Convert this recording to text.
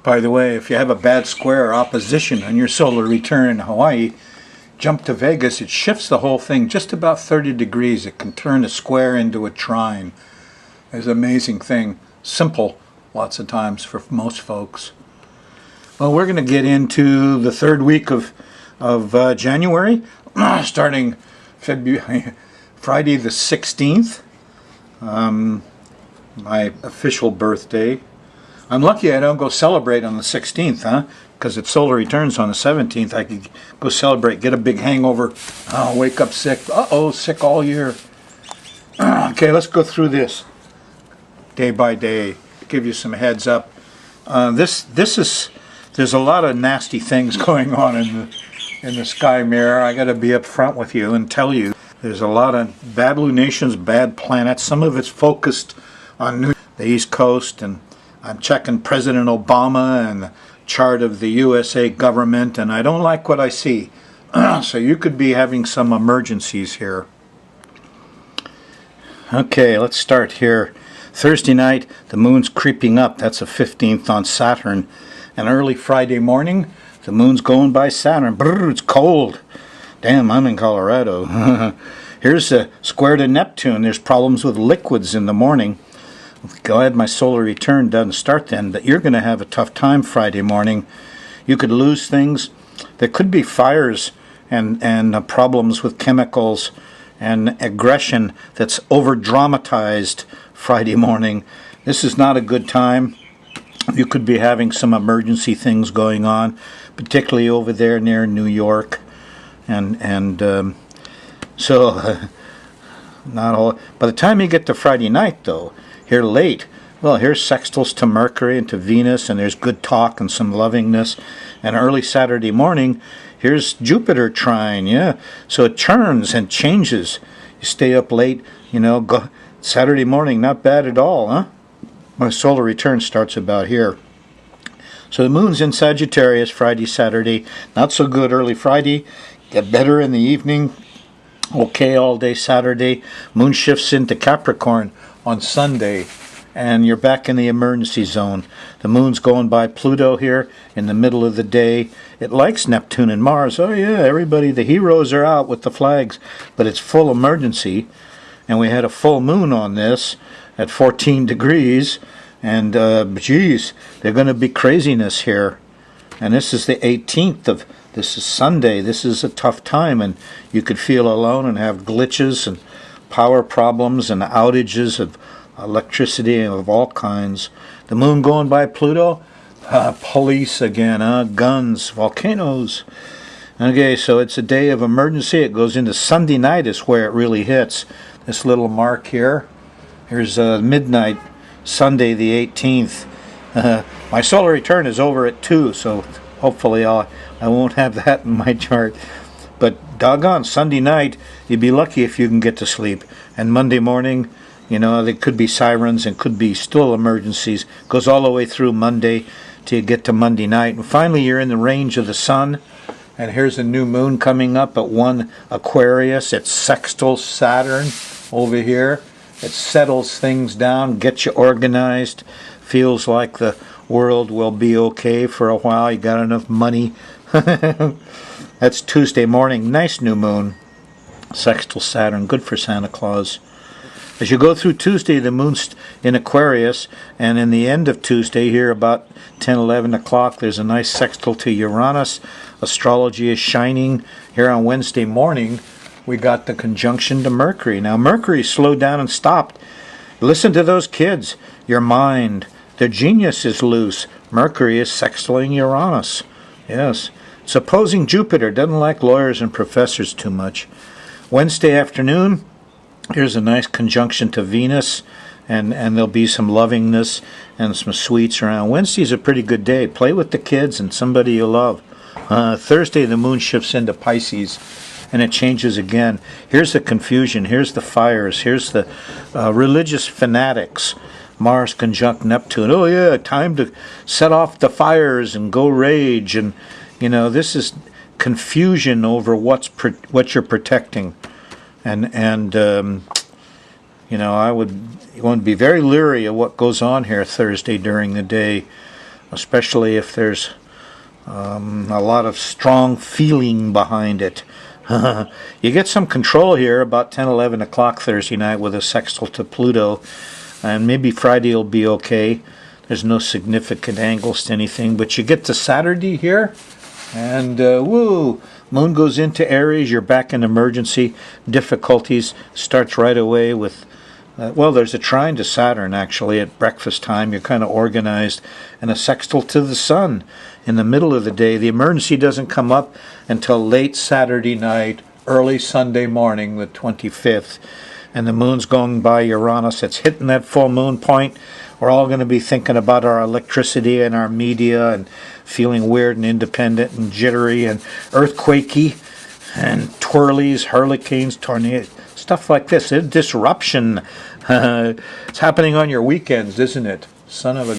By the way, if you have a bad square or opposition on your solar return in Hawaii, jump to Vegas. It shifts the whole thing just about 30 degrees. It can turn a square into a trine. It's an amazing thing. Simple lots of times for most folks. Well, we're going to get into the third week of January, starting Friday the 16th, my official birthday. I'm lucky I don't go celebrate on the 16th, huh? Because if solar returns on the 17th, I could go celebrate, get a big hangover, wake up sick. Sick all year. Okay, let's go through this day by day. Give you some heads up. There's a lot of nasty things going on in the sky mirror. I got to be up front with you and tell you there's a lot of bad lunations, bad planets. Some of it's focused on the East Coast, and I'm checking President Obama and the chart of the USA government, and I don't like what I see. So you could be having some emergencies here. Okay, let's start here. Thursday night, the moon's creeping up. That's the 15th on Saturn. And early Friday morning, the moon's going by Saturn. Brrr, it's cold. Damn, I'm in Colorado. Here's a square to Neptune. There's problems with liquids in the morning. Glad my solar return doesn't start then, but you're going to have a tough time Friday morning. You could lose things. There could be fires and problems with chemicals and aggression that's over-dramatized Friday morning. This is not a good time. You could be having some emergency things going on, particularly over there near New York. Not all. By the time you get to Friday night, though, here late, well, here's sextiles to Mercury and to Venus, and there's good talk and some lovingness. And early Saturday morning, here's Jupiter trine, yeah. So it turns and changes. You stay up late, go Saturday morning, not bad at all, huh? My solar return starts about here. So the moon's in Sagittarius Friday, Saturday. Not so good early Friday. Get better in the evening. Okay all day Saturday. Moon shifts into Capricorn on Sunday, and you're back in the emergency zone. The moon's going by Pluto here in the middle of the day. It likes Neptune and Mars. Oh yeah, everybody, the heroes are out with the flags, but it's full emergency, and we had a full moon on this at 14 degrees, and geez, there's going to be craziness here. And this is the 18th this is Sunday. This is a tough time, and you could feel alone and have glitches and power problems and outages of electricity of all kinds. The moon going by Pluto, police again, guns, volcanoes. Okay, so it's a day of emergency. It goes into Sunday night is where it really hits. This little mark here. Here's midnight, Sunday the 18th. My solar return is over at 2, so hopefully I won't have that in my chart. But doggone, Sunday night, you'd be lucky if you can get to sleep. And Monday morning, there could be sirens and could be still emergencies. Goes all the way through Monday till you get to Monday night. And finally, you're in the range of the sun. And here's a new moon coming up at 1 Aquarius. It's sextile Saturn over here. It settles things down, gets you organized. Feels like the world will be okay for a while. You got enough money. That's Tuesday morning. Nice new moon. Sextile Saturn. Good for Santa Claus. As you go through Tuesday, the moon's in Aquarius, and in the end of Tuesday, here about 10, 11 o'clock, there's a nice sextile to Uranus. Astrology is shining. Here on Wednesday morning, we got the conjunction to Mercury. Now, Mercury slowed down and stopped. Listen to those kids. Your mind, their genius is loose. Mercury is sextiling Uranus. Yes. It's opposing Jupiter. Doesn't like lawyers and professors too much. Wednesday afternoon, here's a nice conjunction to Venus, and there'll be some lovingness and some sweets around. Wednesday's a pretty good day. Play with the kids and somebody you love. Thursday, the moon shifts into Pisces, and it changes again. Here's the confusion. Here's the fires. Here's the religious fanatics. Mars conjunct Neptune. Oh yeah, time to set off the fires and go rage. And this is confusion over what you're protecting. You want to be very leery of what goes on here Thursday during the day. especially if there's a lot of strong feeling behind it. You get some control here about 10, 11 o'clock Thursday night with a sextile to Pluto, and maybe Friday will be okay. There's no significant angles to anything, but you get to Saturday here, and Moon goes into Aries. You're back in emergency difficulties. Starts right away with, there's a trine to Saturn actually at breakfast time. You're kind of organized, and a sextile to the Sun in the middle of the day. The emergency doesn't come up until late Saturday night, early Sunday morning, the 25th, and the Moon's going by Uranus. It's hitting that full moon point. We're all going to be thinking about our electricity and our media and feeling weird and independent and jittery and earthquakey and twirlies, hurricanes, tornadoes, stuff like this. Disruption. It's happening on your weekends, isn't it? Son of a